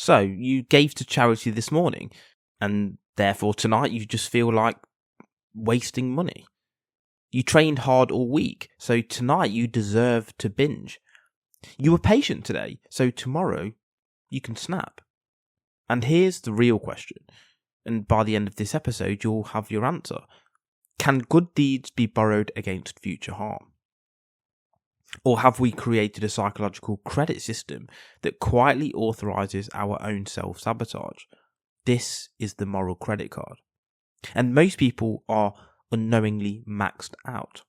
So, you gave to charity this morning, and therefore tonight you just feel like wasting money. You trained hard all week, so tonight you deserve to binge. You were patient today, so tomorrow you can snap. And here's the real question, and by the end of this episode you'll have your answer. Can good deeds be borrowed against future harm? Or have we created a psychological credit system that quietly authorises our own self-sabotage? This is the moral credit card. And most people are unknowingly maxed out.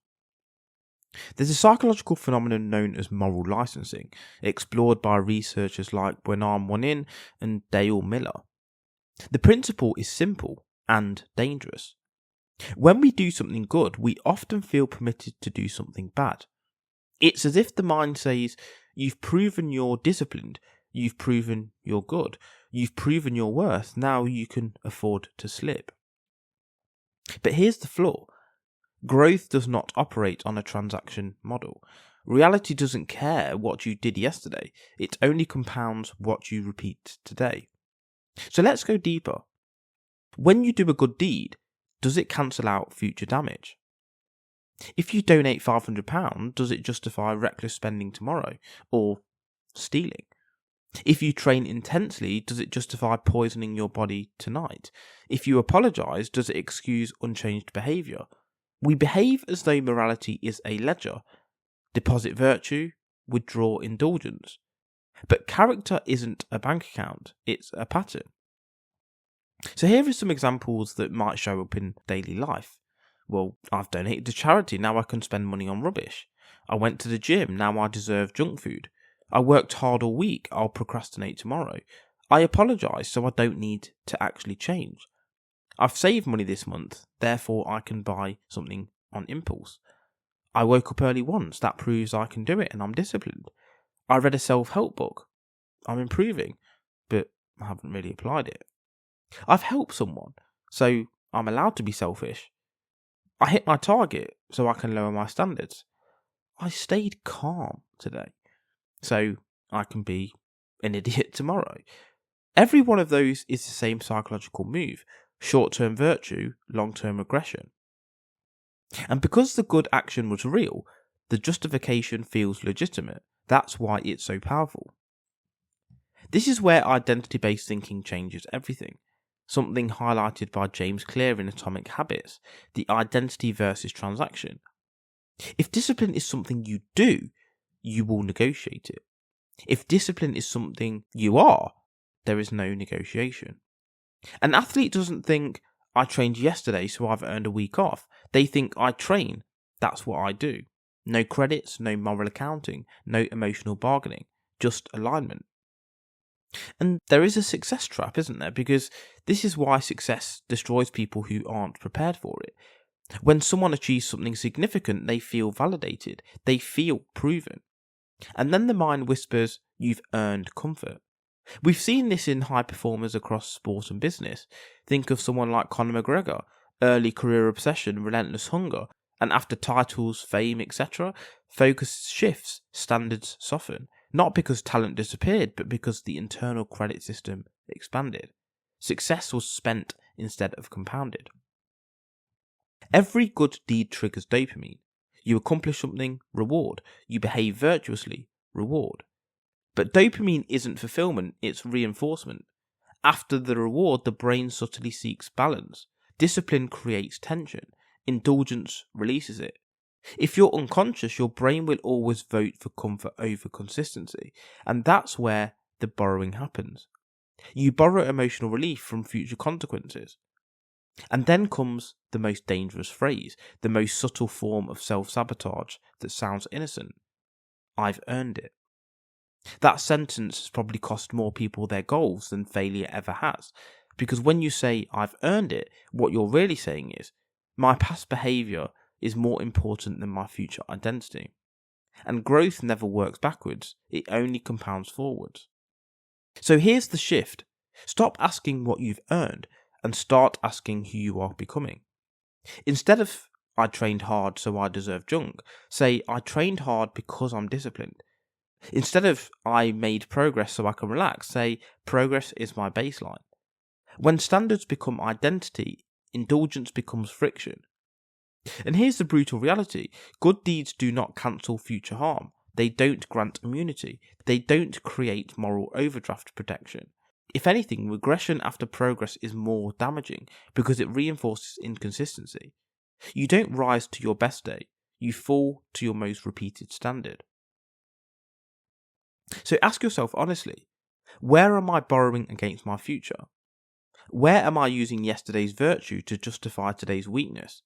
There's a psychological phenomenon known as moral licensing, explored by researchers like Brennan Monin and Dale Miller. The principle is simple and dangerous. When we do something good, we often feel permitted to do something bad. It's as if the mind says, you've proven you're disciplined, you've proven you're good, you've proven your worth, now you can afford to slip. But here's the flaw. Growth does not operate on a transaction model. Reality doesn't care what you did yesterday, it only compounds what you repeat today. So let's go deeper. When you do a good deed, does it cancel out future damage? If you donate £500, does it justify reckless spending tomorrow, or stealing? If you train intensely, does it justify poisoning your body tonight? If you apologise, does it excuse unchanged behaviour? We behave as though morality is a ledger. Deposit virtue, withdraw indulgence. But character isn't a bank account, it's a pattern. So here are some examples that might show up in daily life. Well, I've donated to charity, now I can spend money on rubbish. I went to the gym, now I deserve junk food. I worked hard all week, I'll procrastinate tomorrow. I apologise, so I don't need to actually change. I've saved money this month, therefore I can buy something on impulse. I woke up early once, that proves I can do it and I'm disciplined. I read a self-help book. I'm improving, but I haven't really applied it. I've helped someone, so I'm allowed to be selfish. I hit my target, so I can lower my standards. I stayed calm today, so I can be an idiot tomorrow. Every one of those is the same psychological move. Short-term virtue, long-term aggression. And because the good action was real, the justification feels legitimate. That's why it's so powerful. This is where identity-based thinking changes everything. Something highlighted by James Clear in Atomic Habits, the identity versus transaction. If discipline is something you do, you will negotiate it. If discipline is something you are, there is no negotiation. An athlete doesn't think, I trained yesterday so I've earned a week off. They think, I train, that's what I do. No credits, no moral accounting, no emotional bargaining, just alignment. And there is a success trap, isn't there? Because this is why success destroys people who aren't prepared for it. When someone achieves something significant, they feel validated, they feel proven. And then the mind whispers, you've earned comfort. We've seen this in high performers across sport and business. Think of someone like Conor McGregor, early career obsession, relentless hunger, and after titles, fame, etc., focus shifts, standards soften. Not because talent disappeared, but because the internal credit system expanded. Success was spent instead of compounded. Every good deed triggers dopamine. You accomplish something, reward. You behave virtuously, reward. But dopamine isn't fulfillment, it's reinforcement. After the reward, the brain subtly seeks balance. Discipline creates tension. Indulgence releases it. If you're unconscious, your brain will always vote for comfort over consistency. And that's where the borrowing happens. You borrow emotional relief from future consequences. And then comes the most dangerous phrase, the most subtle form of self-sabotage that sounds innocent. I've earned it. That sentence has probably cost more people their goals than failure ever has. Because when you say, I've earned it, what you're really saying is, my past behaviour is more important than my future identity. And growth never works backwards, it only compounds forwards. So here's the shift. Stop asking what you've earned and start asking who you are becoming. Instead of, I trained hard so I deserve junk, say, I trained hard because I'm disciplined. Instead of I made progress so I can relax, say progress is my baseline. When standards become identity, indulgence becomes friction. And here's the brutal reality. Good deeds do not cancel future harm. They don't grant immunity. They don't create moral overdraft protection. If anything, regression after progress is more damaging because it reinforces inconsistency. You don't rise to your best day. You fall to your most repeated standard. So ask yourself honestly, where am I borrowing against my future? Where am I using yesterday's virtue to justify today's weakness?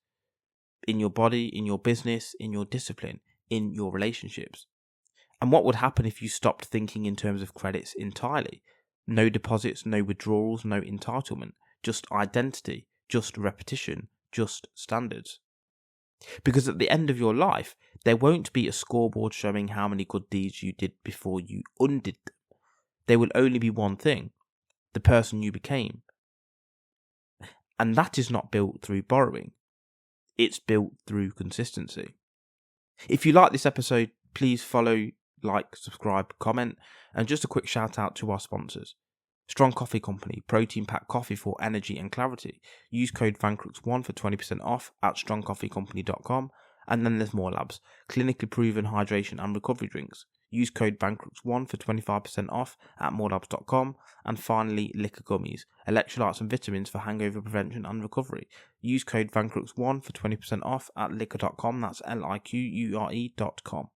In your body, in your business, in your discipline, in your relationships. And what would happen if you stopped thinking in terms of credits entirely? No deposits, no withdrawals, no entitlement, just identity, just repetition, just standards. Because at the end of your life, there won't be a scoreboard showing how many good deeds you did before you undid them. There will only be one thing, the person you became. And that is not built through borrowing. It's built through consistency. If you like this episode, please follow, like, subscribe, comment, and just a quick shout out to our sponsors. Strong Coffee Company, protein-packed coffee for energy and clarity. Use code Vancrux1 for 20% off at strongcoffeecompany.com. And then there's More Labs, clinically proven hydration and recovery drinks. Use code Vancrux1 for 25% off at morelabs.com. And finally, Liquor Gummies, electrolytes and vitamins for hangover prevention and recovery. Use code Vancrux1 for 20% off at liquor.com. That's liquure.com.